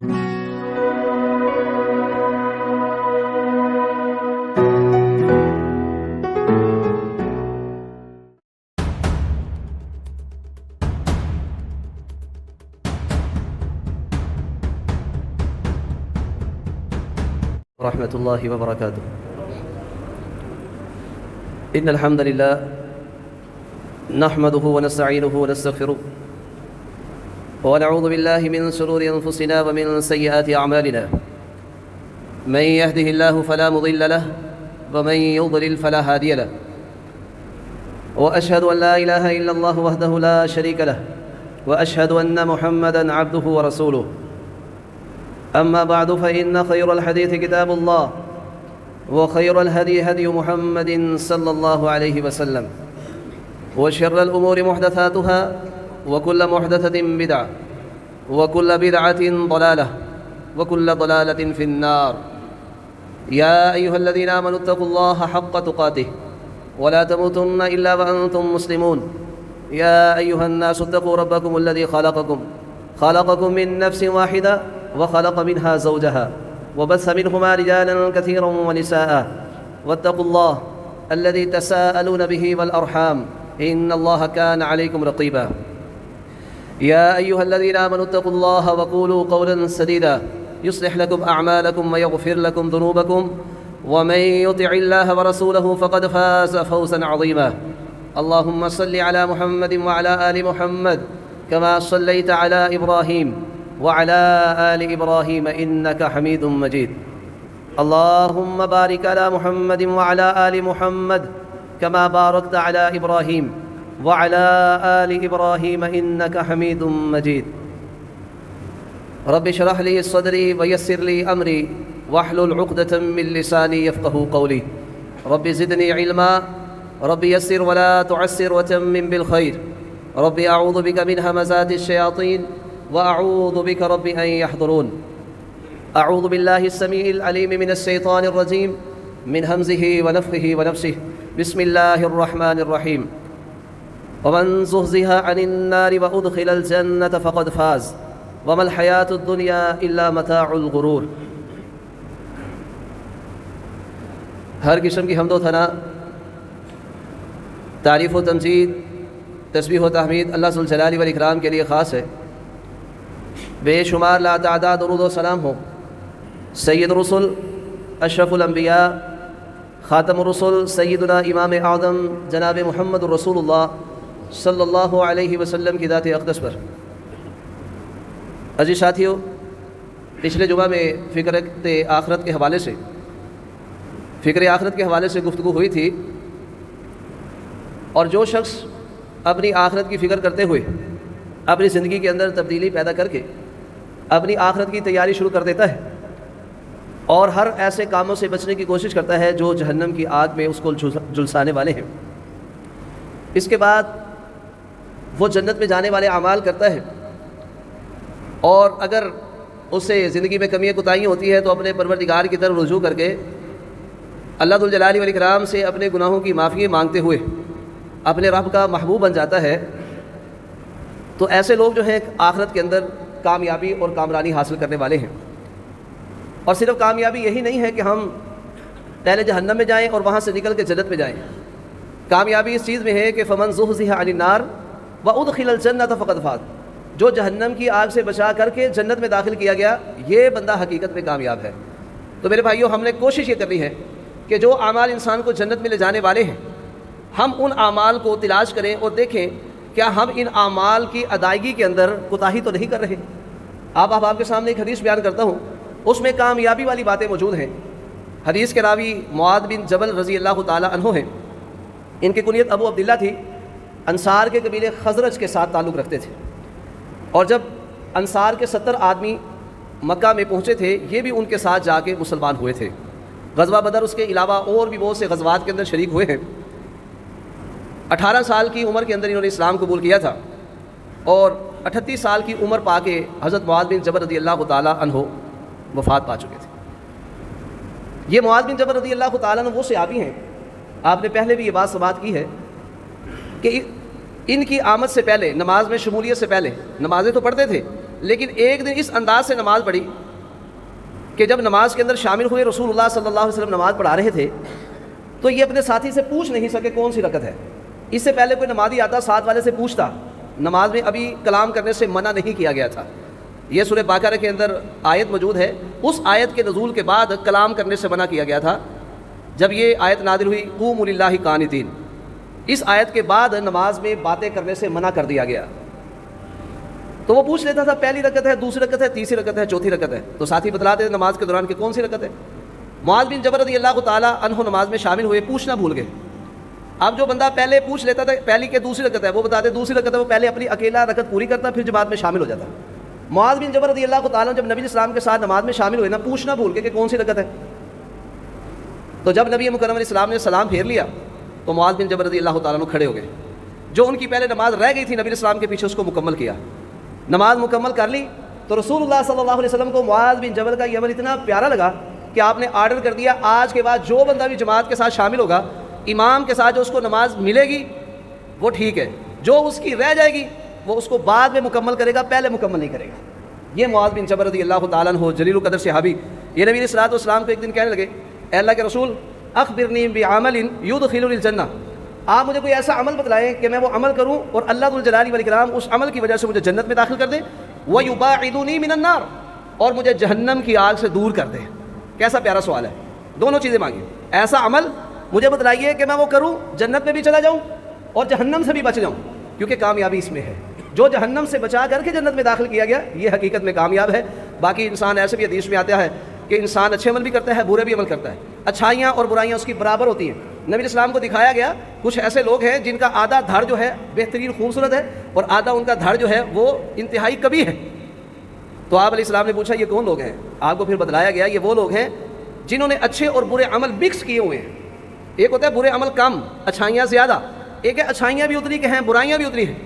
ورحمة الله وبركاته. إن الحمد لله نحمده ونستعينه ونستغفره ونعوذ بالله من شرور أنفسنا ومن سيئات أعمالنا. من يهده الله فلا مضل له ومن يضلل فلا هادي له. وأشهد أن لا إله إلا الله وحده لا شريك له وأشهد أن محمدًا عبده ورسوله. أما بعد فإن خير الحديث كتاب الله وخير الهدي هدي محمد صلى الله عليه وسلم وشر الأمور محدثاتها وكل محدثة بدعة وكل بدعة ضلالة وكل ضلالة في النار. يا أيها الذين آمنوا اتقوا الله حق تقاته ولا تموتن إلا وأنتم مسلمون. يا أيها الناس اتقوا ربكم الذي خلقكم من نفس واحدة وخلق منها زوجها وبث منهما رجالا كثيرا ونساء واتقوا الله الذي تساءلون به والأرحام إن الله كان عليكم رقيبا. يا أيها الذين آمنوا اتقوا الله وقولوا قولا سديدا يصلح لكم أعمالكم ويغفر لكم ذنوبكم ومن يطع الله ورسوله فقد فاز فوزا عظيما. اللهم صل على محمد وعلى آل محمد كما صليت على إبراهيم وعلى آل إبراهيم إنك حميد مجيد. اللهم بارك على محمد وعلى آل محمد كما باركت على إبراهيم وعلى آل إبراهيم إنك حميد مجيد. رب اشرح لي صدري ويسر لي أمري واحلل عقدة من لساني يفقه قولي. رب زدني علما رب يسر ولا تعسر وتمم بالخير. رب أعوذ بك من همزات الشياطين وأعوذ بك رب أن يحضرون. أعوذ بالله السميع العليم من الشيطان الرجيم من همزه ونفخه ونفسه. بسم الله الرحمن الرحيم. ومن زحزح عن النار وأدخل الجنة فقد فاز وما الحياة الدنيا إلا متاع الغرور. ہر قسم کی حمد و ثنا، تعریف و تمجید، تسبیح و تحمید اللہ ذو الجلال والاکرام کے لیے خاص ہے. بے شمار لا تعداد درود و سلام ہو سید الرسل اشرف الانبیاء خاتم الرسل سیدنا امام اعظم جناب محمد الرسول اللہ صلی اللہ علیہ وسلم کی ذات اقدس پر. عزیز ساتھیو، پچھلے جمعہ میں فکر آخرت کے حوالے سے گفتگو ہوئی تھی، اور جو شخص اپنی آخرت کی فکر کرتے ہوئے اپنی زندگی کے اندر تبدیلی پیدا کر کے اپنی آخرت کی تیاری شروع کر دیتا ہے اور ہر ایسے کاموں سے بچنے کی کوشش کرتا ہے جو جہنم کی آگ میں اس کو جھلسانے والے ہیں، اس کے بعد وہ جنت میں جانے والے اعمال کرتا ہے، اور اگر اس سے زندگی میں کمیاں کوتاہیاں ہوتی ہے تو اپنے پروردگار کی طرف رجوع کر کے اللہ ذو الجلال والاکرام سے اپنے گناہوں کی معافی مانگتے ہوئے اپنے رب کا محبوب بن جاتا ہے. تو ایسے لوگ جو ہیں آخرت کے اندر کامیابی اور کامرانی حاصل کرنے والے ہیں. اور صرف کامیابی یہی نہیں ہے کہ ہم پہلے جہنم میں جائیں اور وہاں سے نکل کے جنت میں جائیں. کامیابی اس چیز میں ہے کہ فمن زحزح عن النار وادخل الجنة فقد فاز. جو جہنم کی آگ سے بچا کر کے جنت میں داخل کیا گیا، یہ بندہ حقیقت میں کامیاب ہے. تو میرے بھائیوں، ہم نے کوشش یہ کرنی ہے کہ جو اعمال انسان کو جنت میں لے جانے والے ہیں، ہم ان اعمال کو تلاش کریں اور دیکھیں کیا ہم ان اعمال کی ادائیگی کے اندر کوتاہی تو نہیں کر رہے. آپ کے سامنے ایک حدیث بیان کرتا ہوں، اس میں کامیابی والی باتیں موجود ہیں. حدیث کے راوی معاذ بن جبل رضی اللہ تعالی عنہ ہیں. ان کی کنیت ابو عبداللہ تھی. انصار کے قبیلے خزرج کے ساتھ تعلق رکھتے تھے، اور جب انصار کے 70 آدمی مکہ میں پہنچے تھے، یہ بھی ان کے ساتھ جا کے مسلمان ہوئے تھے. غزوہ بدر اس کے علاوہ اور بھی بہت سے غزوات کے اندر شریک ہوئے ہیں. 18 سال کی عمر کے اندر انہوں نے اسلام قبول کیا تھا، اور 38 سال کی عمر پا کے حضرت معاذ بن جبل رضی اللہ تعالیٰ عنہ وفات پا چکے تھے. یہ معاذ بن جبل رضی اللہ تعالیٰ عنہ وہ صحابی ہیں، آپ نے پہلے بھی یہ بات سماعت کی ہے کہ ان کی آمد سے پہلے، نماز میں شمولیت سے پہلے، نمازیں تو پڑھتے تھے لیکن ایک دن اس انداز سے نماز پڑھی کہ جب نماز کے اندر شامل ہوئے رسول اللہ صلی اللہ علیہ وسلم نماز پڑھا رہے تھے تو یہ اپنے ساتھی سے پوچھ نہیں سکے کون سی رکعت ہے. اس سے پہلے کوئی نمازی آتا ساتھ والے سے پوچھتا. نماز میں ابھی کلام کرنے سے منع نہیں کیا گیا تھا. یہ سورہ بقرہ کے اندر آیت موجود ہے. اس آیت کے نزول کے بعد کلام کرنے سے منع کیا گیا تھا. جب یہ آیت نازل ہوئی قوموا للہ قانتین، اس آیت کے بعد نماز میں باتیں کرنے سے منع کر دیا گیا. تو وہ پوچھ لیتا تھا پہلی رکعت ہے، دوسری رکعت ہے، تیسری رکعت ہے، چوتھی رکعت ہے. تو ساتھی بتلاتے تھے نماز کے دوران کہ کون سی رکعت ہے. معاذ بن جبل رضی اللہ تعالیٰ عنہ نماز میں شامل ہوئے، پوچھنا بھول گئے. اب جو بندہ پہلے پوچھ لیتا تھا پہلی کے دوسری رکعت ہے، وہ بتاتے دوسری رکعت ہے، وہ پہلے اپنی اکیلا رکعت پوری کرتا پھر جماعت میں شامل ہو جاتا. معاذ بن جبل رضی اللہ تعالیٰ جب نبی اسلام کے ساتھ نماز میں شامل ہوئے نا، پوچھنا بھول گئے کہ کون سی رکعت ہے. تو جب نبی مکرم علیہ السلام نے سلام پھیر لیا تو معاذ بن جبل رضی اللہ تعالیٰ کھڑے ہو گئے. جو ان کی پہلے نماز رہ گئی تھی نبی اسلام کے پیچھے اس کو مکمل کیا. نماز مکمل کر لی تو رسول اللہ صلی اللہ علیہ وسلم کو معاذ بن جبل کا یہ عمل اتنا پیارا لگا کہ آپ نے آرڈر کر دیا آج کے بعد جو بندہ بھی جماعت کے ساتھ شامل ہوگا، امام کے ساتھ جو اس کو نماز ملے گی وہ ٹھیک ہے، جو اس کی رہ جائے گی وہ اس کو بعد میں مکمل کرے گا، پہلے مکمل نہیں کرے گا. یہ معاذ بن جبل رضی اللہ تعالیٰ عنہ جلیل القدر صحابی، یہ نبی علیہ السلام کو ایک دن کہنے لگے اے اللہ کے رسول اخبرنی بعمل یدخلنی الجنہ، آپ مجھے کوئی ایسا عمل بتلائیں کہ میں وہ عمل کروں اور اللہ ذو الجلال والاکرام اس عمل کی وجہ سے مجھے جنت میں داخل کر دے، ویباعدنی من النار، اور مجھے جہنم کی آگ سے دور کر دے. کیسا پیارا سوال ہے. دونوں چیزیں مانگی. ایسا عمل مجھے بتلائیے کہ میں وہ کروں، جنت میں بھی چلا جاؤں اور جہنم سے بھی بچ جاؤں، کیونکہ کامیابی اس میں ہے. جو جہنم سے بچا کر کے جنت میں داخل کیا گیا یہ حقیقت میں کامیاب ہے. باقی انسان ایسے بھی حدیث میں آتا ہے کہ انسان اچھے عمل بھی کرتا ہے، برے بھی عمل کرتا ہے، اچھائیاں اور برائیاں اس کی برابر ہوتی ہیں. نبی علیہ السلام کو دکھایا گیا کچھ ایسے لوگ ہیں جن کا آدھا دھڑ جو ہے بہترین خوبصورت ہے اور آدھا ان کا دھڑ جو ہے وہ انتہائی کبھی ہے. تو آپ علیہ السلام نے پوچھا یہ کون لوگ ہیں؟ آپ کو پھر بتلایا گیا یہ وہ لوگ ہیں جنہوں نے اچھے اور برے عمل مکس کیے ہوئے ہیں. ایک ہوتا ہے برے عمل کم، اچھائیاں زیادہ، ایک ہے اچھائیاں بھی اتنی کہ ہیں برائیاں بھی اتنی ہیں.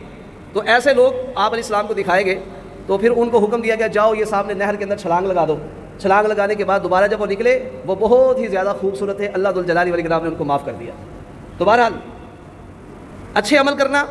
تو ایسے لوگ آپ علیہ السلام کو دکھائے گئے تو پھر ان کو حکم دیا گیا جاؤ یہ سامنے نہر کے اندر چھلانگ لگا دو. چھلانگ لگانے کے بعد دوبارہ جب وہ نکلے وہ بہت ہی زیادہ خوبصورت ہے، اللہ ذو الجلال والاکرام نے ان کو معاف کر دیا. تو بہرحال اچھے عمل کرنا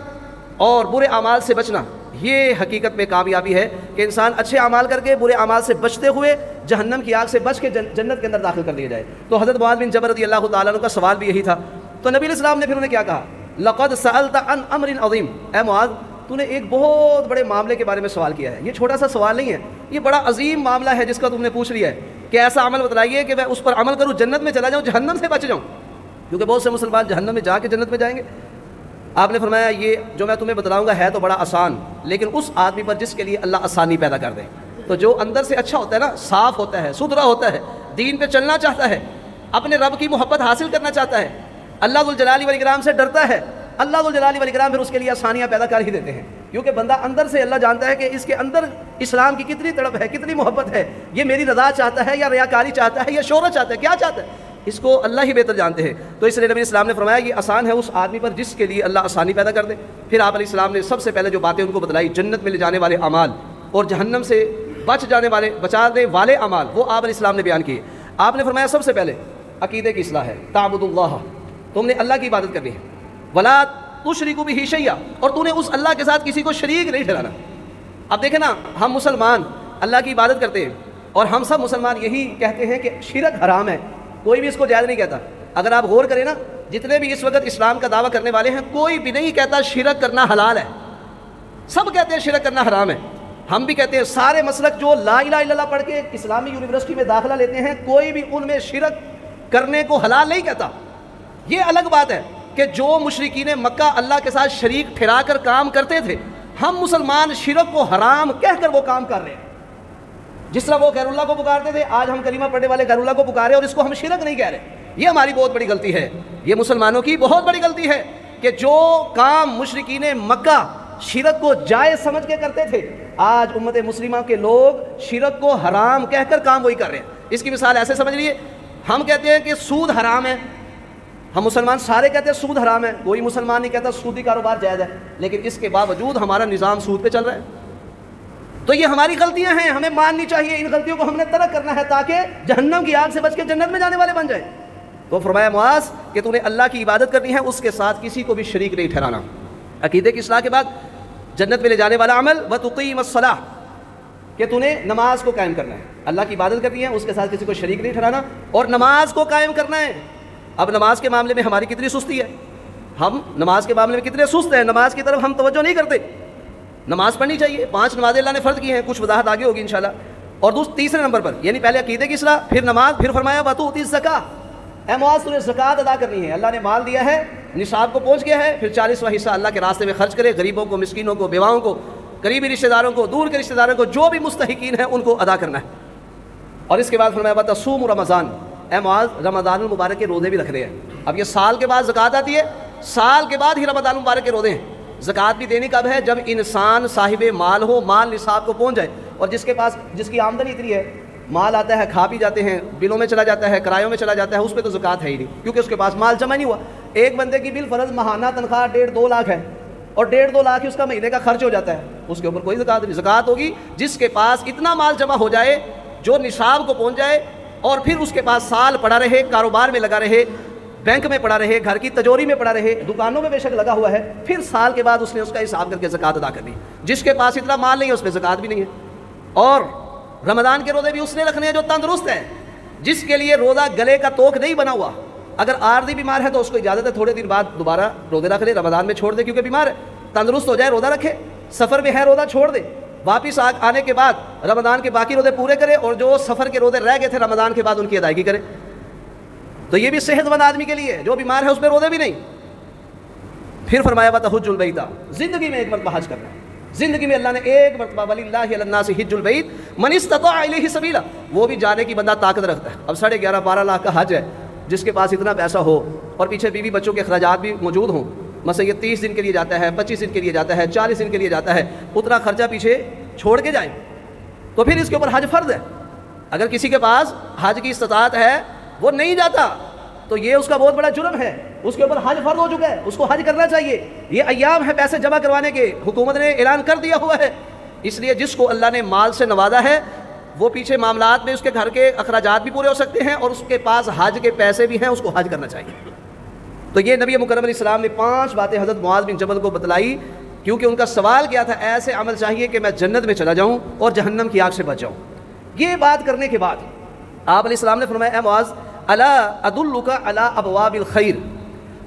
اور برے اعمال سے بچنا یہ حقیقت میں کامیابی ہے کہ انسان اچھے اعمال کر کے برے اعمال سے بچتے ہوئے جہنم کی آگ سے بچ کے جنت کے اندر داخل کر دیا جائے. تو حضرت معاذ بن جبل رضی اللہ تعالیٰ عنہ کا سوال بھی یہی تھا. تو نبی علیہ السلام نے پھر انہیں کیا کہا؟ لقد سألت عن امر عظیم، اے معاذ تو نے ایک بہت بڑے معاملے کے بارے میں سوال کیا ہے. یہ چھوٹا سا سوال نہیں ہے، یہ بڑا عظیم معاملہ ہے جس کا تم نے پوچھ لیا ہے کہ ایسا عمل بتلائیے کہ میں اس پر عمل کروں، جنت میں چلا جاؤں، جہنم سے بچ جاؤں، کیونکہ بہت سے مسلمان جہنم میں جا کے جنت میں جائیں گے. آپ نے فرمایا یہ جو میں تمہیں بتلاؤں گا ہے تو بڑا آسان، لیکن اس آدمی پر جس کے لیے اللہ آسانی پیدا کر دے. تو جو اندر سے اچھا ہوتا ہے نا، صاف ہوتا ہے، ستھرا ہوتا ہے، دین پہ چلنا چاہتا ہے، اپنے رب کی محبت حاصل کرنا چاہتا ہے، اللہ ذو الجلال والاکرام سے ڈرتا ہے، اللہ ذو الجلال والاکرام پھر اس کے لیے آسانیاں پیدا کر ہی دیتے ہیں. کیونکہ بندہ اندر سے اللہ جانتا ہے کہ اس کے اندر اسلام کی کتنی تڑپ ہے، کتنی محبت ہے، یہ میری رضا چاہتا ہے یا ریاکاری چاہتا ہے یا شہرت چاہتا ہے، کیا چاہتا ہے، اس کو اللہ ہی بہتر جانتے ہیں. تو اس لیے نبی اسلام نے فرمایا یہ آسان ہے اس آدمی پر جس کے لیے اللہ آسانی پیدا کر دے. پھر آپ علیہ السلام نے سب سے پہلے جو باتیں ان کو بتلائی جنت میں لے جانے والے اعمال اور جہنم سے بچانے والے اعمال، وہ آپ علیہ السلام نے بیان کیے. آپ نے فرمایا سب سے پہلے عقیدے کی اصلاح ہے، تعبد اللہ، تم نے اللہ کی عبادت کرنی ہے، ولا تشرکوا بہ شیئا، اور تو نے اس اللہ کے ساتھ کسی کو شریک نہیں ٹھہرانا. اب دیکھیں نا، ہم مسلمان اللہ کی عبادت کرتے ہیں اور ہم سب مسلمان یہی کہتے ہیں کہ شرک حرام ہے، کوئی بھی اس کو جائز نہیں کہتا. اگر آپ غور کریں نا، جتنے بھی اس وقت اسلام کا دعویٰ کرنے والے ہیں کوئی بھی نہیں کہتا شرک کرنا حلال ہے، سب کہتے ہیں شرک کرنا حرام ہے. ہم بھی کہتے ہیں سارے مسلک جو لا الہ الا اللہ پڑھ کے اسلامی یونیورسٹی میں داخلہ لیتے ہیں کوئی بھی ان میں شرک کرنے کو حلال نہیں کہتا. یہ الگ بات ہے کہ جو مشرکین مکہ اللہ کے ساتھ شریک ٹھہرا کر کام کرتے تھے، ہم مسلمان شرک کو حرام کہہ کر وہ کام کر رہے ہیں. جس طرح وہ غیر اللہ کو پکارتے تھے، آج ہم کلمہ پڑھنے والے غیر اللہ کو پکارے اور اس کو ہم شرک نہیں کہہ رہے. یہ ہماری بہت بڑی غلطی ہے، یہ مسلمانوں کی بہت بڑی غلطی ہے کہ جو کام مشرکین مکہ شرک کو جائز سمجھ کے کرتے تھے، آج امت مسلمہ کے لوگ شرک کو حرام کہہ کر کام وہی کر رہے ہیں. اس کی مثال ایسے سمجھ لیے، ہم کہتے ہیں کہ سود حرام ہے، ہم مسلمان سارے کہتے ہیں سود حرام ہے، کوئی مسلمان نہیں کہتا سودی کاروبار جائز ہے، لیکن اس کے باوجود ہمارا نظام سود پہ چل رہا ہے. تو یہ ہماری غلطیاں ہیں، ہمیں ماننی چاہیے، ان غلطیوں کو ہم نے ترک کرنا ہے تاکہ جہنم کی آگ سے بچ کے جنت میں جانے والے بن جائیں. تو فرمایا معاذ کہ تو نے اللہ کی عبادت کرنی ہے، اس کے ساتھ کسی کو بھی شریک نہیں ٹھہرانا. عقیدے کی اصلاح کے بعد جنت میں لے جانے والا عمل وتقیم الصلاۃ، کہ تو نے نماز کو قائم کرنا ہے، اللہ کی عبادت کرنی ہے، اس کے ساتھ کسی کو شریک نہیں ٹھہرانا، اور نماز کو قائم کرنا ہے۔ اب نماز کے معاملے میں ہماری کتنی سستی ہے، ہم نماز کے معاملے میں کتنے سست ہیں، نماز کی طرف ہم توجہ نہیں کرتے۔ نماز پڑھنی چاہیے، 5 نمازیں اللہ نے فرض کی ہیں، کچھ وضاحت آگے ہوگی انشاءاللہ۔ اور تیسرے نمبر پر یعنی پہلے عقیدے کی اصلاح، پھر نماز، پھر فرمایا وَتُؤْتِي الزَّكَاةَ، اے معاذ تمہیں زکوٰۃ ادا کرنی ہے، اللہ نے مال دیا ہے، نصاب کو پہنچ گیا ہے، پھر 40واں حصہ اللہ کے راستے میں خرچ کرے، غریبوں کو، مسکینوں کو، بیواؤں کو، قریبی رشتہ داروں کو، دور کے رشتہ داروں کو، جو بھی مستحقین ہیں ان کو ادا کرنا ہے۔ اور اس کے بعد فرمایا وَتَصُومُ رمضان، اے معاذ رمضان المبارک کے روزے بھی رکھنے ہیں۔ اب یہ سال کے بعد زکوٰۃ آتی ہے، سال کے بعد ہی رمضان المبارک کے روزے ہیں۔ زکوٰۃ بھی دینی کب ہے؟ جب انسان صاحب مال ہو، مال نصاب کو پہنچ جائے، اور جس کے پاس جس کی آمدنی اتنی ہے، مال آتا ہے، کھا پی جاتے ہیں، بلوں میں چلا جاتا ہے، کرایوں میں چلا جاتا ہے، اس پہ تو زکوٰۃ ہے ہی نہیں، کیونکہ اس کے پاس مال جمع نہیں ہوا۔ ایک بندے کی بالفرض ماہانہ تنخواہ 1.5-2 لاکھ ہے، اور 1.5-2 لاکھ ہی اس کا مہینے کا خرچ ہو جاتا ہے، اس کے اوپر کوئی زکوٰۃ نہیں۔ زکوٰۃ ہوگی جس کے پاس اتنا مال جمع ہو جائے جو نصاب کو پہنچ جائے، اور پھر اس کے پاس سال پڑا رہے، کاروبار میں لگا رہے، بینک میں پڑا رہے، گھر کی تجوری میں پڑا رہے، دکانوں میں بے شک لگا ہوا ہے، پھر سال کے بعد اس نے اس کا حساب کر کے زکوٰۃ ادا کرنی۔ جس کے پاس اتنا مال نہیں ہے اس پہ زکوٰۃ بھی نہیں ہے۔ اور رمضان کے روزے بھی اس نے رکھنے ہیں جو تندرست ہے، جس کے لیے روزہ گلے کا توق نہیں بنا ہوا۔ اگر عارضی بیمار ہے تو اس کو اجازت ہے تھوڑے دن بعد دوبارہ روزے رکھ لے، رمضان میں چھوڑ دے کیونکہ بیمار ہے، تندرست ہو جائے روزہ رکھے، سفر میں ہے روزہ چھوڑ دے، واپس آنے کے بعد رمضان کے باقی روزے پورے کرے، اور جو سفر کے روزے رہ گئے تھے رمضان کے بعد ان کی ادائیگی کرے۔ تو یہ بھی صحت مند آدمی کے لیے، جو بیمار ہے اس پہ روزے بھی نہیں۔ پھر فرمایا وَتَحُجُّ الْبَيْتَ، زندگی میں ایک مرتبہ حج کرنا ہے، زندگی میں اللہ نے ایک مرتبہ وَلِلَّهِ عَلَى النَّاسِ حِجُّ الْبَيْتِ مَنِ اسْتَطَاعَ إِلَيْهِ سَبِيلًا، وہ بھی جانے کی بندہ طاقت رکھتا ہے۔ اب 11.5-12 لاکھ کا حج ہے، جس کے پاس اتنا پیسہ ہو اور پیچھے بیوی بچوں کے اخراجات بھی موجود ہوں، مثلا یہ 30 دن کے لیے جاتا ہے، 25 دن کے لیے جاتا ہے، 40 دن کے لیے جاتا ہے، اتنا خرچہ پیچھے چھوڑ کے جائیں تو پھر اس کے اوپر حج فرض ہے۔ اگر کسی کے پاس حج کی استطاعت ہے وہ نہیں جاتا تو یہ اس کا بہت بڑا جرم ہے، اس کے اوپر حج فرض ہو چکا ہے، اس کو حج کرنا چاہیے۔ یہ ایام ہے پیسے جمع کروانے کے، حکومت نے اعلان کر دیا ہوا ہے، اس لیے جس کو اللہ نے مال سے نوازا ہے وہ پیچھے معاملات میں اس کے گھر کے اخراجات بھی پورے ہو سکتے ہیں، اور اس کے پاس حج کے پیسے بھی ہیں، اس کو حج کرنا چاہیے۔ تو یہ نبی مکرم علیہ السلام نے 5 باتیں حضرت معاذ بن جبل کو بتلائی، کیونکہ ان کا سوال کیا تھا، ایسے عمل چاہیے کہ میں جنت میں چلا جاؤں اور جہنم کی آگ سے بچ جاؤں۔ یہ بات کرنے کے بعد آپ علیہ السلام نے فرمایا، اے معاذ الا ادلک علی ابواب الخیر،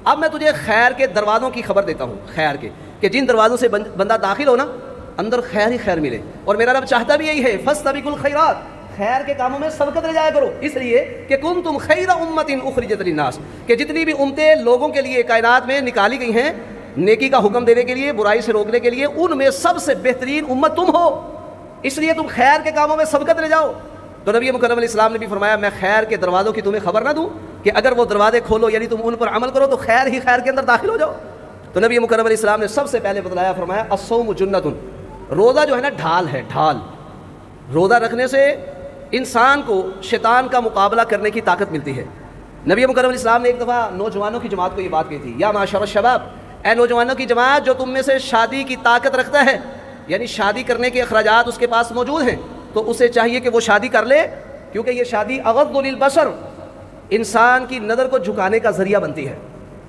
اب میں تجھے خیر کے دروازوں کی خبر دیتا ہوں، خیر کے، کہ جن دروازوں سے بندہ داخل ہو نا اندر خیر ہی خیر ملے، اور میرا رب چاہتا بھی یہی ہے، فاستبقوا الخیرات، خیر کے کاموں میں سبقت لے جایا کرو، اس لیے کہ کنتم خیر امۃ اخرجت للناس، کہ جتنی بھی امتیں لوگوں کے لیے کائنات میں نکالی گئی ہیں نیکی کا حکم دینے کے لیے، برائی سے روکنے کے لیے، ان میں سب سے بہترین امت تم ہو، اس لیے تم خیر کے کاموں میں سبقت لے جاؤ۔ تو نبی مکرم علیہ السلام نے بھی فرمایا، میں خیر کے دروازوں کی تمہیں خبر نہ دوں کہ اگر وہ دروازے کھولو یعنی تم ان پر عمل کرو تو خیر ہی خیر کے اندر داخل ہو جاؤ۔ تو نبی مکرم علیہ السلام نے سب سے پہلے بتلایا، فرمایا الصوم جنۃ، روزہ جو ہے نا ڈھال ہے، ڈھال۔ روزہ رکھنے سے انسان کو شیطان کا مقابلہ کرنے کی طاقت ملتی ہے۔ نبی مکرم علیہ السلام نے ایک دفعہ نوجوانوں کی جماعت کو یہ بات کہی تھی، یا معاشر الشباب، اے نوجوانوں کی جماعت جو تم میں سے شادی کی طاقت رکھتا ہے، یعنی شادی کرنے کے اخراجات اس کے پاس موجود ہیں، تو اسے چاہیے کہ وہ شادی کر لے، کیونکہ یہ شادی اغض للبصر، انسان کی نظر کو جھکانے کا ذریعہ بنتی ہے۔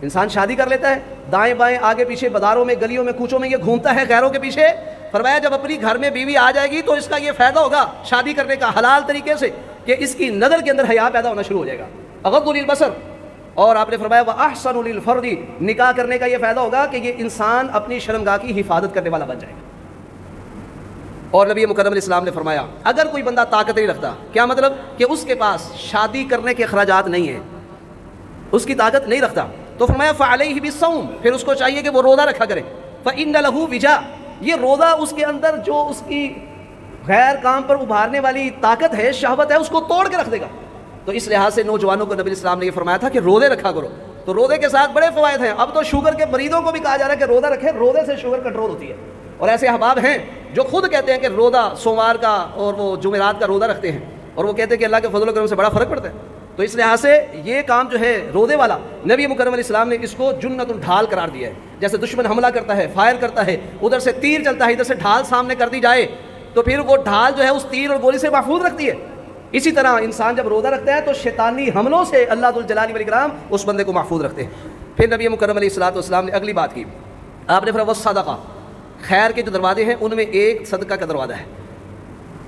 انسان شادی کر لیتا ہے، دائیں بائیں آگے پیچھے بازاروں میں گلیوں میں کوچوں میں یہ گھومتا ہے غیروں کے پیچھے، فرمایا جب اپنی گھر میں بیوی آ جائے گی تو اس کا یہ فائدہ ہوگا شادی کرنے کا حلال طریقے سے کہ اس کی نظر کے اندر حیا پیدا ہونا شروع ہو جائے گا، اغض للبصر۔ اور آپ نے فرمایا وَأَحْسَنُ لِلْفَرْجِ، نکاح کرنے کا یہ فائدہ ہوگا کہ یہ انسان اپنی شرمگاہ کی حفاظت کرنے والا بن جائے گا۔ اور نبی مکرم علیہ السلام نے فرمایا اگر کوئی بندہ طاقت نہیں رکھتا، کیا مطلب کہ اس کے پاس شادی کرنے کے اخراجات نہیں ہیں، اس کی طاقت نہیں رکھتا، تو فرمایا فعلیہ بالصوم، پھر اس کو چاہیے کہ وہ روزہ رکھا کرے، فإن لہ وجا، یہ روزہ اس کے اندر جو اس کی غیر کام پر ابھارنے والی طاقت ہے، شہوت ہے، اس کو توڑ کے رکھ دے گا۔ تو اس لحاظ سے نوجوانوں کو نبی اسلام نے یہ فرمایا تھا کہ روزے رکھا کرو۔ تو روزے کے ساتھ بڑے فوائد ہیں، اب تو شوگر کے مریضوں کو بھی کہا جا رہا ہے کہ روزہ رکھے، روزے سے شوگر کنٹرول ہوتی ہے۔ اور ایسے احباب ہیں جو خود کہتے ہیں کہ روزہ سوموار کا اور وہ جمعرات کا روزہ رکھتے ہیں، اور وہ کہتے ہیں کہ اللہ کے فضل و کرم سے بڑا فرق پڑتا ہے۔ تو اس لحاظ سے یہ کام جو ہے روزے والا، نبی مکرم علیہ السلام نے اس کو جنت ڈھال قرار دیا ہے۔ جیسے دشمن حملہ کرتا ہے، فائر کرتا ہے، ادھر سے تیر چلتا ہے، ادھر سے ڈھال سامنے کر دی جائے تو پھر وہ ڈھال جو ہے اس تیر اور گولی سے محفوظ رکھتی ہے۔ اسی طرح انسان جب روزہ رکھتا ہے تو شیطانی حملوں سے اللہ ذوالجلال والاکرام اس بندے کو محفوظ رکھتے ہیں۔ پھر نبی مکرم علیہ الصلوۃ والسلام نے اگلی بات کی، آپ نے فرمایا صدقہ، خیر کے جو دروازے ہیں ان میں ایک صدقہ کا دروازہ ہے۔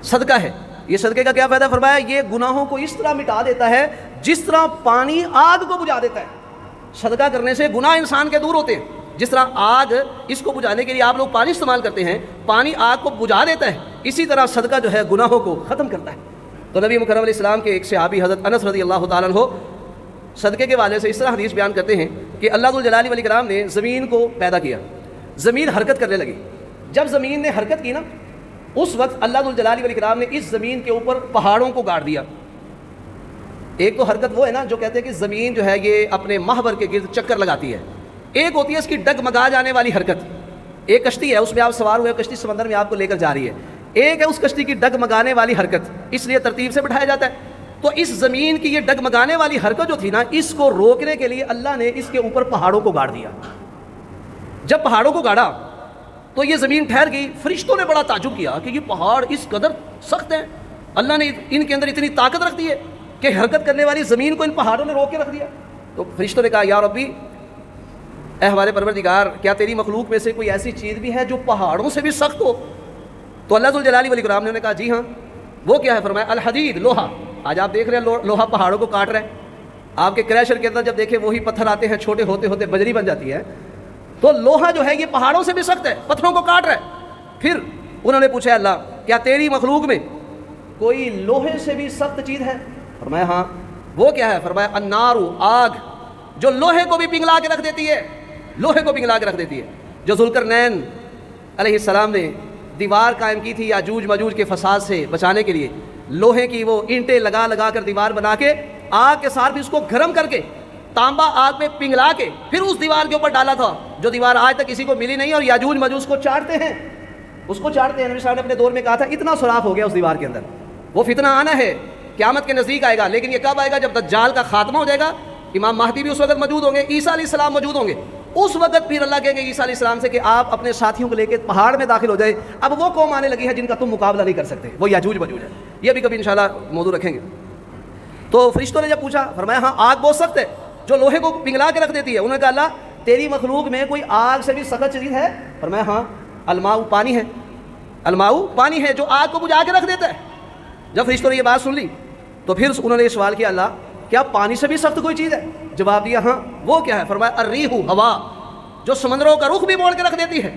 صدقہ ہے. یہ صدقے کا کیا فائدہ فرمایا؟ یہ گناہوں کو اس طرح مٹا دیتا ہے جس طرح پانی آگ کو بجھا دیتا ہے. صدقہ کرنے سے گناہ انسان کے دور ہوتے ہیں. جس طرح آگ اس کو بجھانے کے لیے آپ لوگ پانی استعمال کرتے ہیں, پانی آگ کو بجھا دیتا ہے, اسی طرح صدقہ جو ہے گناہوں کو ختم کرتا ہے. تو نبی مکرم علیہ السلام کے ایک صحابی حضرت انس رضی اللہ تعالیٰ عنہ صدقے کے والے سے اس طرح حدیث بیان کرتے ہیں کہ اللہ ذو الجلال والاکرام نے زمین کو پیدا کیا, زمین حرکت کرنے لگی. جب زمین نے حرکت کی نا, اس وقت اللہ ذو الجلال والاکرام نے اس زمین کے اوپر پہاڑوں کو گاڑ دیا. ایک تو حرکت وہ ہے نا جو کہتے ہیں کہ زمین جو ہے یہ اپنے محور کے گرد چکر لگاتی ہے. ایک ہوتی ہے اس کی ڈگمگا جانے والی حرکت. ایک کشتی ہے, اس میں آپ سوار ہوئے, کشتی سمندر میں آپ کو لے کر جا رہی ہے. ایک ہے اس کشتی کی ڈگمگانے والی حرکت, اس لیے ترتیب سے بٹھایا جاتا ہے. تو اس زمین کی یہ ڈگمگانے والی حرکت جو تھی نا, اس کو روکنے کے لیے اللہ نے اس کے اوپر پہاڑوں کو گاڑ دیا. جب پہاڑوں کو گاڑا تو یہ زمین ٹھہر گئی. فرشتوں نے بڑا تعجب کیا کہ یہ پہاڑ اس قدر سخت ہیں, اللہ نے ان کے اندر اتنی طاقت رکھ دی ہے کہ حرکت کرنے والی زمین کو ان پہاڑوں نے روک کے رکھ دیا. تو فرشتوں نے کہا یا ربی, اے ہمارے پروردگار, کیا تیری مخلوق میں سے کوئی ایسی چیز بھی ہے جو پہاڑوں سے بھی سخت ہو؟ تو اللہ ذو الجلال والاکرام نے کہا جی ہاں. وہ کیا ہے؟ فرمایا الحدید, لوہا. آج آپ دیکھ رہے ہیں لوہا پہاڑوں کو کاٹ رہے ہیں. آپ کے کریشر کے اندر جب دیکھیں وہی پتھر آتے ہیں, چھوٹے ہوتے ہوتے بجری بن جاتی ہے. تو لوہا جو ہے یہ پہاڑوں سے بھی سخت ہے, پتھروں کو کاٹ رہا ہے. پھر انہوں نے پوچھا اللہ, کیا تیری مخلوق میں کوئی لوہے سے بھی سخت چیز ہے؟ فرمایا ہاں. وہ کیا ہے؟ فرمایا النار, آگ, جو لوہے کو بھی پنگلا کے رکھ دیتی ہے, لوہے کو پنگلا کے رکھ دیتی ہے. جو ذوالقرنین علیہ السلام نے دیوار قائم کی تھی یاجوج ماجوج کے فساد سے بچانے کے لیے, لوہے کی وہ اینٹیں لگا لگا کر دیوار بنا کے آگ کے ساتھ بھی اس کو گرم کر کے تانبا آگ میں پنگلا کے پھر اس دیوار کے اوپر ڈالا تھا, جو دیوار آج تک کسی کو ملی نہیں. اور یاجوج ماجوج کو چاٹتے ہیں, اس کو چاٹتے ہیں. نبی صاحب نے اپنے دور میں کہا تھا اتنا سوراخ ہو گیا اس دیوار کے اندر. وہ فتنہ آنا ہے, قیامت کے نزدیک آئے گا, لیکن یہ کب آئے گا؟ جب دجال کا خاتمہ ہو جائے گا. امام مہدی بھی اس وقت موجود ہوں گے, عیسیٰ علیہ السلام موجود ہوں گے. اس وقت پھر اللہ کہیں گے عیسیٰ علیہ السلام سے کہ آپ اپنے ساتھیوں کو لے کے پہاڑ میں داخل ہو جائے. اب وہ قوم آنے لگی ہے جن کا تم مقابلہ نہیں کر سکتے, وہ یاجوج ماجوج ہے. یہ بھی کبھی انشاءاللہ موضوع رکھیں گے. تو فرشتوں نے جب پوچھا, فرمایا ہاں آگ بہت سخت ہے جو لوہے کو پنگلا کے رکھ دیتی ہے. انہوں نے کہا اللہ, تیری مخلوق میں کوئی آگ سے بھی سخت چیز ہے؟ فرمایا ہاں, الماء, پانی ہے. الماء, پانی ہے جو آگ کو بجھا کے رکھ دیتا ہے. جب فرشتوں نے یہ بات سن لی تو پھر انہوں نے یہ سوال کیا, اللہ کیا پانی سے بھی سخت کوئی چیز ہے؟ جواب دیا ہاں. وہ کیا ہے؟ فرمایا الریح, ہوا, جو سمندروں کا رخ بھی موڑ کے رکھ دیتی ہے.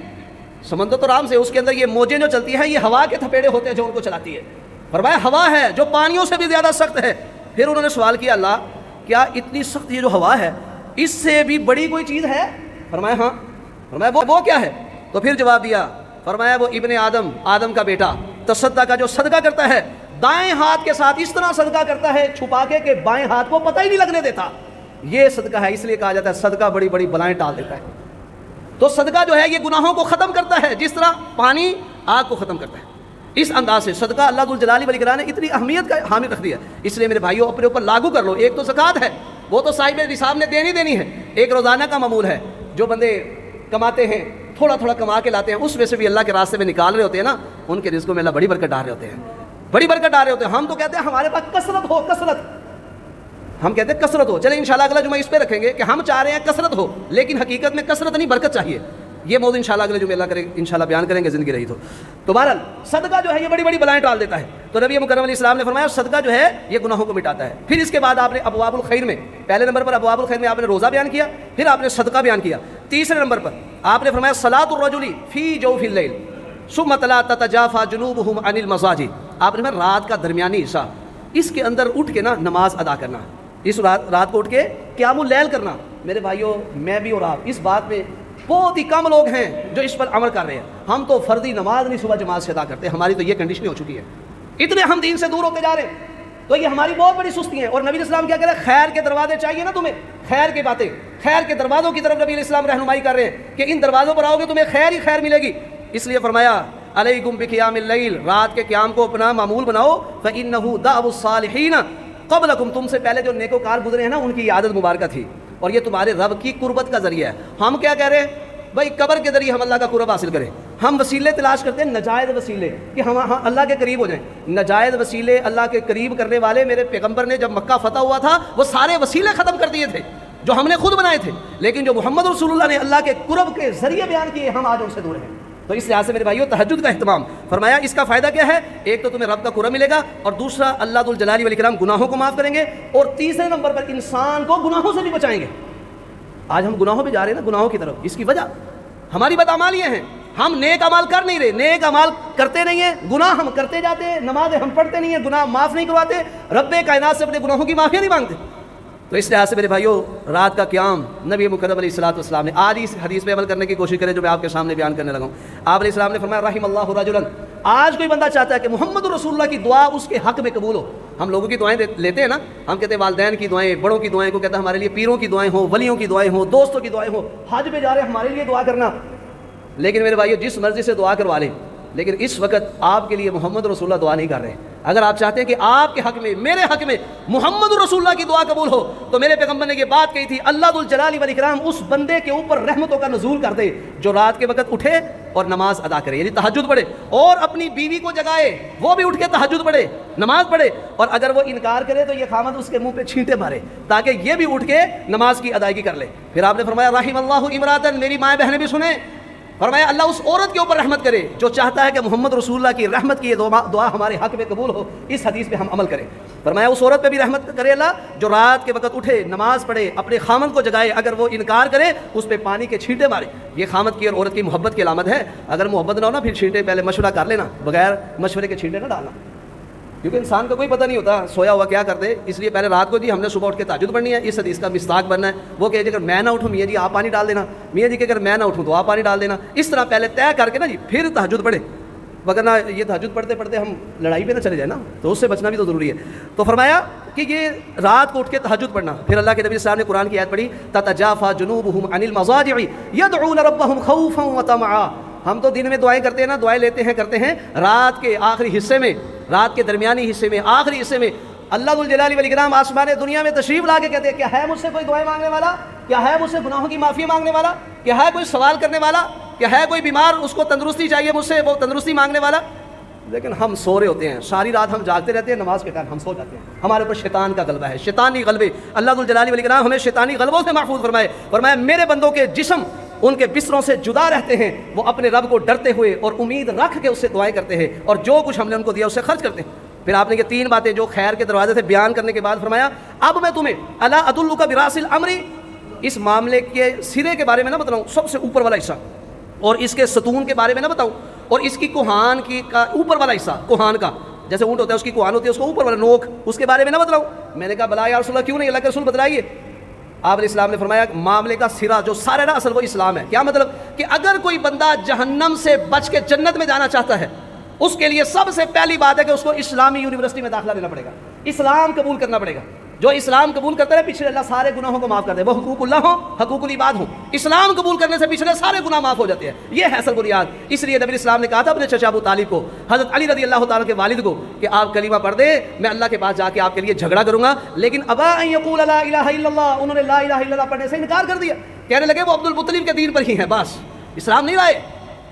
سمندر تو رام سے, اس کے اندر یہ موجیں جو چلتی ہیں یہ ہوا کے تھپیڑے ہوتے ہیں جو ان کو چلاتی ہے. فرمایا ہوا ہے جو پانیوں سے بھی زیادہ سخت ہے. پھر انہوں نے سوال کیا, اللہ کیا اتنی سخت یہ جو ہوا ہے اس سے بھی بڑی کوئی چیز ہے؟ فرمایا ہاں. فرمایا وہ کیا ہے؟ تو پھر جواب دیا, فرمایا وہ ابن آدم, آدم کا بیٹا, تصدق کا جو صدقہ کرتا ہے دائیں ہاتھ کے ساتھ اس طرح صدقہ کرتا ہے چھپا کے کہ بائیں ہاتھ کو پتہ ہی نہیں لگنے دیتا, یہ صدقہ ہے. اس لیے کہا جاتا ہے صدقہ بڑی بڑی بلائیں ٹال دیتا ہے. تو صدقہ جو ہے یہ گناہوں کو ختم کرتا ہے جس طرح پانی آگ کو ختم کرتا ہے. اس انداز سے صدقہ اللہ ذو الجلال والاکرام نے اتنی اہمیت کا حامل رکھ دیا. اس لیے میرے بھائیوں اپنے اوپر لاگو کر لو. ایک تو زکوٰۃ ہے, وہ تو صاحب نصاب نے دینی ہے. ایک روزانہ کا معمول ہے, جو بندے کماتے ہیں تھوڑا تھوڑا کما کے لاتے ہیں, اس میں سے بھی اللہ کے راستے میں نکال رہے ہوتے ہیں نا, ان کے رزقوں میں اللہ بڑی برکت ڈال رہے ہوتے ہیں, بڑی برکت ڈال رہے ہوتے ہیں. ہم تو کہتے ہیں ہمارے پاس کثرت ہو, کثرت, ہم کہتے ہیں کثرت ہو. چلیں انشاءاللہ اگلا جمعہ اس پہ رکھیں گے کہ ہم چاہ رہے ہیں کثرت ہو, لیکن حقیقت میں کثرت نہیں برکت چاہیے. یہ موضوع انشاءاللہ اگلے جمعے اللہ کرے انشاءاللہ بیان کریں گے زندگی رہی تو بہرحال صدقہ جو ہے یہ بڑی بڑی بلائیں ٹال دیتا ہے. تو نبی مکرم علیہ السلام نے فرمایا صدقہ جو ہے یہ گناہوں کو مٹاتا ہے. پھر اس کے بعد آپ نے ابواب الخیر میں, پہلے نمبر پر ابواب الخیر میں آپ نے روزہ بیان کیا, پھر آپ نے صدقہ بیان کیا. تیسرے نمبر پر آپ نے فرمایا صلاۃ الرجل فی جوف اللیل ثم لا تتجافى جنوبهم عن المضاجع. آپ نے فرمایا رات کا درمیانی حصہ, اس کے اندر اٹھ کے نا نماز ادا کرنا, اس رات کو اٹھ کے قیام اللیل کرنا. میرے بھائیوں میں بھی اور آپ اس بات میں بہت ہی کم لوگ ہیں جو اس پر عمل کر رہے ہیں. ہم تو فردی نماز نہیں صبح جماعت سے ادا کرتے, ہماری تو یہ کنڈیشن ہو چکی ہے, اتنے ہم دین سے دور ہوتے جا رہے ہیں. تو یہ ہماری بہت بڑی سستی ہے. اور نبی علیہ السلام کیا کہہ رہے ہیں, خیر کے دروازے چاہیے نا تمہیں, خیر کی باتیں, خیر کے دروازوں کی طرف نبی علیہ السلام رہنمائی کر رہے ہیں کہ ان دروازوں پر آؤ گے تمہیں خیر ہی خیر ملے گی. اس لیے فرمایا علیکم بقیام اللیل, رات کے قیام کو اپنا معمول بناؤ. فإنہ دأب الصالحین قبلکم, تم سے پہلے جو نیکوکار گزرے ہیں نا ان کی عادت مبارکہ تھی, اور یہ تمہارے رب کی قربت کا ذریعہ ہے. ہم کیا کہہ رہے ہیں بھائی, قبر کے ذریعے ہم اللہ کا قرب حاصل کریں. ہم وسیلے تلاش کرتے ہیں, نجائز وسیلے, کہ ہم اللہ کے قریب ہو جائیں. نجائز وسیلے اللہ کے قریب کرنے والے میرے پیغمبر نے جب مکہ فتح ہوا تھا وہ سارے وسیلے ختم کر دیے تھے جو ہم نے خود بنائے تھے. لیکن جو محمد رسول اللہ نے اللہ کے قرب کے ذریعے بیان کیے, ہم آج ان سے دور ہیں. تو اس لحاظ سے میرے بھائیوں تہجد کا اہتمام فرمایا، اس کا فائدہ کیا ہے؟ ایک تو تمہیں رب کا قرب ملے گا، اور دوسرا اللہ ذو الجلال والاکرام گناہوں کو معاف کریں گے، اور تیسرے نمبر پر انسان کو گناہوں سے بھی بچائیں گے۔ آج ہم گناہوں پہ جا رہے ہیں نا، گناہوں کی طرف، اس کی وجہ ہماری بدعمالیاں ہیں، ہم نیک اعمال کر نہیں رہے، نیک اعمال کرتے نہیں ہیں، گناہ ہم کرتے جاتے ہیں، نمازیں ہم پڑھتے نہیں ہیں، گناہ معاف نہیں کرواتے، رب کائنات سے اپنے گناہوں کی معافی نہیں مانگتے۔ تو اس لحاظ سے میرے بھائیوں رات کا قیام نبی مکرم علیہ الصلوۃ والسلام نے، آج اس حدیث پہ عمل کرنے کی کوشش کریں جو میں آپ کے سامنے بیان کرنے لگا ہوں۔ آپ علیہ السلام نے فرمایا رحم اللہ رجلا، آج کوئی بندہ چاہتا ہے کہ محمد رسول اللہ کی دعا اس کے حق میں قبول ہو۔ ہم لوگوں کی دعائیں لیتے ہیں نا، ہم کہتے ہیں والدین کی دعائیں، بڑوں کی دعائیں کو کہتا ہے ہمارے لیے پیروں کی دعائیں ہوں، ولیوں کی دعائیں ہوں، دوستوں کی دعائیں ہوں، حج پہ جا رہے ہیں ہمارے لیے دعا کرنا۔ لیکن میرے بھائیو جس مرضی سے دعا کروا لیں، لیکن اس وقت آپ کے لیے محمد رسول اللہ دعا نہیں کر رہے۔ اگر آپ چاہتے ہیں کہ آپ کے حق میں، میرے حق میں محمد رسول اللہ کی دعا قبول ہو، تو میرے پیغمبر نے یہ بات کہی تھی، اللہ ذو الجلال والاکرام اس بندے کے اوپر رحمتوں کا نزول کر دے جو رات کے وقت اٹھے اور نماز ادا کرے، یعنی تہجد پڑھے، اور اپنی بیوی کو جگائے، وہ بھی اٹھ کے تہجد پڑھے، نماز پڑھے، اور اگر وہ انکار کرے تو یہ خامد اس کے منہ پہ چھینٹے مارے تاکہ یہ بھی اٹھ کے نماز کی ادائیگی کر لے۔ پھر آپ نے فرمایا رحم اللہ امراتن، میری مائیں بہنیں بھی سنیں، فرمایا اللہ اس عورت کے اوپر رحمت کرے جو چاہتا ہے کہ محمد رسول اللہ کی رحمت کی یہ دعا ہمارے حق میں قبول ہو، اس حدیث پہ ہم عمل کریں۔ فرمایا اس عورت پہ بھی رحمت کرے اللہ جو رات کے وقت اٹھے، نماز پڑھے، اپنے خامند کو جگائے، اگر وہ انکار کرے اس پہ پانی کے چھینٹے مارے۔ یہ خامند کی اور عورت کی محبت کی علامت ہے۔ اگر محبت نہ ہو نا، پھر چھینٹے پہلے مشورہ کر لینا، بغیر مشورے کے چھینٹے نہ ڈالنا، کیونکہ انسان کا کوئی پتہ نہیں ہوتا سویا ہوا کیا کر دے۔ اس لیے پہلے رات کو جی ہم نے صبح اٹھ کے تہجد پڑھنی ہے، اس حدیث کا مصداق بننا ہے۔ وہ کہ اگر میں نہ اٹھوں میاں جی آپ پانی ڈال دینا، میاں جی کہ اگر میں نہ اٹھوں تو آپ پانی ڈال دینا، اس طرح پہلے طے کر کے نا جی پھر تہجد پڑھے، وگرنہ یہ تہجد پڑھتے پڑھتے ہم لڑائی پہ نہ چلے جائیں نا، تو اس سے بچنا بھی تو ضروری ہے۔ تو فرمایا کہ یہ رات کو اٹھ کے تہجد پڑھنا۔ پھر اللہ کے نبی صلی اللہ علیہ وسلم نے قرآن کی آیت پڑھی تتجافى جنوبهم عن المضاجع يدعون ربهم خوفا وطمعا۔ ہم تو دن میں دعائیں کرتے ہیں نا، دعائیں لیتے ہیں کرتے ہیں، رات کے آخری حصے میں، رات کے درمیانی حصے میں، آخری حصے میں اللہ ذو الجلال والاکرام آسمان دنیا میں تشریف لا کے کہتے ہیں کیا ہے مجھ سے کوئی دعائیں مانگنے والا، کیا ہے مجھ سے گناہوں کی معافی مانگنے والا، کیا ہے کوئی سوال کرنے والا، کیا ہے کوئی بیمار اس کو تندرستی چاہیے مجھ سے، وہ تندرستی مانگنے والا۔ لیکن ہم سو رہے ہوتے ہیں، ساری رات ہم جاگتے رہتے ہیں، نماز کے ٹائم ہم سو جاتے ہیں، ہمارے اوپر شیطان کا غلبہ ہے، شیطانی غلبے۔ اللہ ذو الجلال والاکرام ہمیں شیطانی غلبوں سے محفوظ فرمائے۔ فرمایا میرے بندوں کے جسم ان کے بستروں سے جدا رہتے ہیں، وہ اپنے رب کو ڈرتے ہوئے اور امید رکھ کے اس سے دعائیں کرتے ہیں، اور جو کچھ ہم نے ان کو دیا اسے خرچ کرتے ہیں۔ پھر آپ نے یہ تین باتیں جو خیر کے دروازے سے بیان کرنے کے بعد فرمایا اب میں تمہیں الا ادلک براس الامر، اس معاملے کے سرے کے بارے میں نہ بتاؤں، سب سے اوپر والا حصہ، اور اس کے ستون کے بارے میں نہ بتاؤں، اور اس کی کوہان کی کا اوپر والا حصہ، کوہان کا جیسے اونٹ ہوتا ہے اس کی کوہان ہوتی ہے، اس کو اوپر والا نوک، اس کے بارے میں نہ بتلاؤں۔ میں نے کہا بلا یا رسول اللہ کیوں نہیں، اللہ کے رسول بتلائیے۔ آپ علیہ السلام نے فرمایا معاملے کا سرا جو سارا اصل وہ اسلام ہے۔ کیا مطلب کہ اگر کوئی بندہ جہنم سے بچ کے جنت میں جانا چاہتا ہے، اس کے لیے سب سے پہلی بات ہے کہ اس کو اسلامی یونیورسٹی میں داخلہ لینا پڑے گا، اسلام قبول کرنا پڑے گا۔ جو اسلام قبول کرتا ہے پچھلے اللہ سارے گناہوں کو معاف کر دے، وہ حقوق اللہ ہوں، حقوق العباد ہوں، اسلام قبول کرنے سے پچھلے سارے گناہ معاف ہو جاتے ہیں۔ یہ ہے اصل بنیاد۔ اس لیے نبی اسلام نے کہا تھا اپنے چچا ابو طالب کو، حضرت علی رضی اللہ تعالیٰ کے والد کو، کہ آپ کلمہ پڑھ دیں، میں اللہ کے پاس جا کے آپ کے لیے جھگڑا کروں گا۔ لیکن ابا ان یقول لا الہ الا اللہ، انہوں نے لا الہ الا اللہ پڑھنے سے انکار کر دیا، کہنے لگے وہ عبد المطلب کے دین پر ہی ہیں، بس اسلام نہیں لائے۔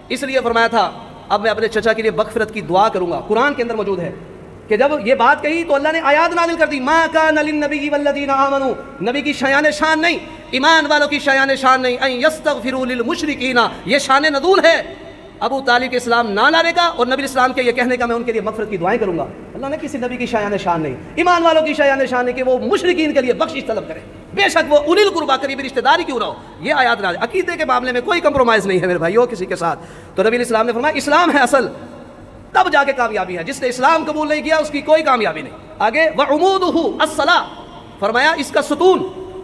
اس لیے فرمایا تھا اب میں اپنے چچا کے لیے مغفرت کی دعا کروں گا۔ قرآن کے اندر موجود ہے کہ جب یہ بات کہی تو اللہ نے آیات نازل کر دی، ما کان للنبی والذین آمنوا، نبی کی شایان شان نہیں، ایمان والوں کی شایان شان نہیں، ان یستغفروا للمشرکین، یہ شان نزول ہے ابو طالب کے اسلام نہ لانے کا اور نبی اسلام کے یہ کہنے کا میں ان کے لیے مغفرت کی دعائیں کروں گا۔ اللہ نے کسی نبی کی شایان شان نہیں، ایمان والوں کی شایان شان ہے کہ وہ مشرکین کے لیے بخشش طلب کریں، بے شک وہ اولی القربا قریبی رشتہ داری کیوں نہ ہو۔ یہ آیات نازل، عقیدے کے معاملے میں کوئی کمپرومائز نہیں ہے میرے بھائیو کسی کے ساتھ۔ تو نبی اسلام نے فرمایا اسلام ہے اصل، تب جا کے کامیابی ہے، جس نے اسلام قبول نہیں کیا اس کی کوئی کامیابی نہیں۔ آگے وعمودہ الصلاۃ، فرمایا اس کا ستون،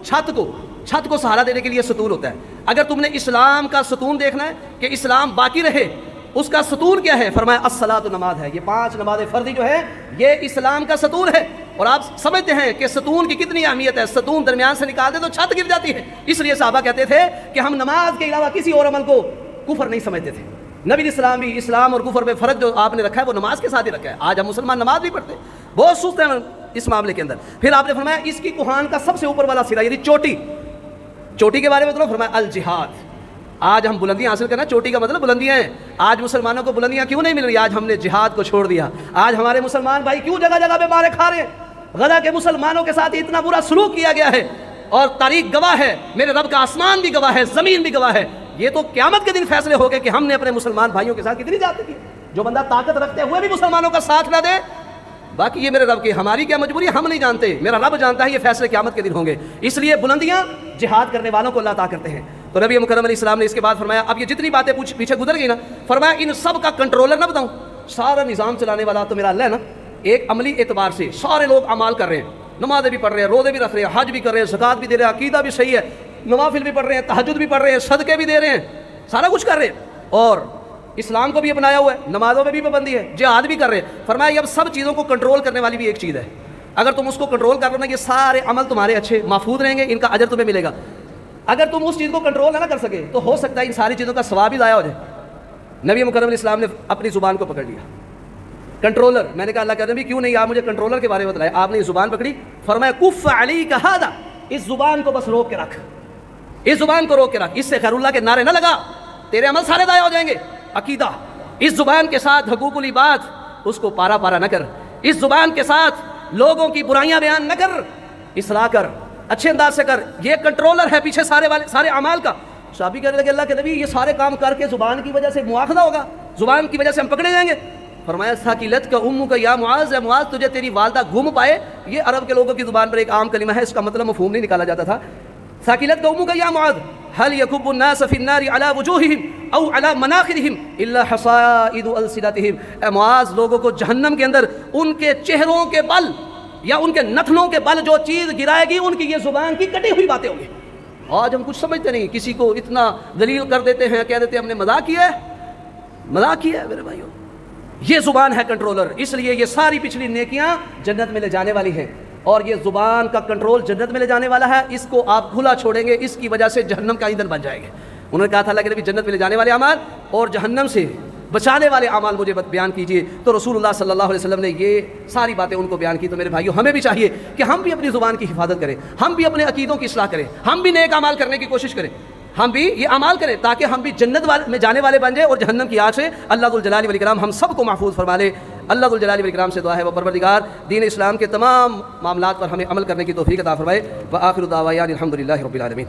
چھت کو سہارا دینے کے لیے ستون ہوتا ہے۔ اگر تم نے اسلام کا ستون دیکھنا ہے کہ اسلام باقی رہے، اس کا ستون کیا ہے؟ فرمایا الصلاۃ، نماز ہے۔ یہ 5 نماز فرضی جو ہے یہ اسلام کا ستون ہے، اور آپ سمجھتے ہیں کہ ستون کی کتنی اہمیت ہے، ستون درمیان سے نکال دے تو چھت گر جاتی ہے۔ اس لیے صحابہ کہتے تھے کہ ہم نماز کے علاوہ کسی اور عمل کو کفر نہیں سمجھتے تھے۔ نبی اسلام بھی اسلام اور کفر میں فرق جو آپ نے رکھا ہے وہ نماز کے ساتھ ہی رکھا ہے۔ آج ہم مسلمان نماز بھی پڑھتے ہیں، بہت سست ہیں اس معاملے کے اندر۔ پھر آپ نے فرمایا اس کی کوہان کا سب سے اوپر والا سرا یعنی چوٹی کے بارے میں تو فرمایا الجہاد۔ آج ہم بلندیاں حاصل کرنا، چوٹی کا مطلب بلندیاں ہیں۔ آج مسلمانوں کو بلندیاں کیوں نہیں مل رہی؟ آج ہم نے جہاد کو چھوڑ دیا۔ آج ہمارے مسلمان بھائی کیوں جگہ جگہ پہ مارے کھا رہے ہیں؟ غزہ کے مسلمانوں کے ساتھ اتنا برا سلوک کیا گیا ہے، اور تاریخ گواہ ہے، میرے رب کا آسمان بھی گواہ ہے، زمین بھی گواہ ہے۔ یہ تو قیامت کے دن فیصلے ہو گئے کہ ہم نے اپنے مسلمان بھائیوں کے ساتھ کتنی زیادتی کی. جو بندہ طاقت رکھتے ہوئے بھی مسلمانوں کا ساتھ نہ دے, باقی یہ میرے رب کی, ہماری کیا مجبوری ہے, ہم نہیں جانتے, میرا رب جانتا ہے. یہ فیصلے قیامت کے دن ہوں گے. اس لیے بلندیاں جہاد کرنے والوں کو اللہ عطا کرتے ہیں. تو نبی مکرم علیہ السلام نے اس کے بعد فرمایا, اب یہ جتنی باتیں پیچھے گزر گئی نا, فرمایا ان سب کا کنٹرولر نہ بتاؤں, سارا نظام چلانے والا تو میرا اللہ ہے نا. ایک عملی اعتبار سے سارے لوگ اعمال کر رہے ہیں, نمازیں بھی پڑھ رہے ہیں, روزے بھی رکھ رہے ہیں, حج بھی کر رہے ہیں, زکات بھی دے رہے ہیں, عقیدہ بھی صحیح ہے, نوافل بھی پڑھ رہے ہیں, تہجد بھی پڑھ رہے ہیں, صدقے بھی دے رہے ہیں, سارا کچھ کر رہے ہیں, اور اسلام کو بھی اپنایا ہوا ہے, نمازوں میں بھی پابندی ہے, جہاد بھی کر رہے ہیں. فرمایا اب سب چیزوں کو کنٹرول کرنے والی بھی ایک چیز ہے. اگر تم اس کو کنٹرول کر لو نا, یہ سارے عمل تمہارے اچھے محفوظ رہیں گے, ان کا اجر تمہیں ملے گا. اگر تم اس چیز کو کنٹرول نہ کر سکے تو ہو سکتا ہے ان ساری چیزوں کا ثواب ہی ضائع ہو جائے. نبی مکرم علیہ السلام نے اپنی زبان کو پکڑ لیا, کنٹرولر. میں نے کہا اللہ کے نبی کیوں نہیں, آپ مجھے کنٹرولر کے بارے میں بتلائے. آپ نے یہ زبان پکڑی, فرمایا کف علیک ھذا, اس زبان کو بس روک کے رکھ, اس زبان کو روک کے رکھ, اس سے خیر اللہ کے نعرے نہ لگا, تیرے عمل سارے ضائع ہو جائیں گے. عقیدہ, اس زبان کے ساتھ حقوق العباد اس کو پارا پارا نہ کر, اس زبان کے ساتھ لوگوں کی برائیاں بیان نہ کر, اصلاح کر, اچھے انداز سے کر. یہ کنٹرولر ہے پیچھے سارے اعمال کا. صحابی کہنے لگے اللہ کے نبی یہ سارے کام کر کے زبان کی وجہ سے مواخذہ ہوگا, زبان کی وجہ سے ہم پکڑے جائیں گے. فرمایا ثقلت کا امک یا معاذ, ہے معاذ تجھے تیری والدہ گم پائے. یہ عرب کے لوگوں کی زبان پر ایک عام کلمہ ہے, اس کا مطلب مفہوم نہیں نکالا جاتا تھا. ثقلت کا امک یا معاذ هل يكب الناس في النار على وجوههم او على مناخرهم الا حصائد السنتهم. اے معاذ, لوگوں کو جہنم کے اندر ان کے چہروں کے بل یا ان کے نتنوں کے بل جو چیز گرائے گی, ان کی یہ زبان کی کٹی ہوئی باتیں ہوں گی. آج ہم کچھ سمجھتے نہیں, کسی کو اتنا ذلیل کر دیتے ہیں, کہہ دیتے ہیں ہم نے مذاق کیا ہے, مذاق کیا ہے میرے بھائیوں. یہ زبان ہے کنٹرولر. اس لیے یہ ساری پچھلی نیکیاں جنت میں لے جانے والی ہیں, اور یہ زبان کا کنٹرول جنت میں لے جانے والا ہے. اس کو آپ کھلا چھوڑیں گے, اس کی وجہ سے جہنم کا ایندھن بن جائے گے. انہوں نے کہا تھا اللہ کے نبی جنت میں لے جانے والے اعمال اور جہنم سے بچانے والے اعمال مجھے بیان کیجیے. تو رسول اللہ صلی اللہ علیہ وسلم نے یہ ساری باتیں ان کو بیان کی. تو میرے بھائیوں, ہمیں بھی چاہیے کہ ہم بھی اپنی زبان کی حفاظت کریں, ہم بھی اپنے عقیدوں کی اصلاح کریں, ہم بھی نیک اعمال کرنے کی کوشش کریں, ہم بھی یہ اعمال کریں تاکہ ہم بھی جنت میں جانے والے بن جائیں, اور جہنم کی آگ سے اللہ ذو الجلال والاکرام ہم سب کو محفوظ فرما لے. اللہ ذو الجلال والاکرام سے دعا ہے وہ پروردگار دین اسلام کے تمام معاملات پر ہمیں عمل کرنے کی توفیق عطا فرمائے. وآخر دعوانا الحمدللہ رب العالمین.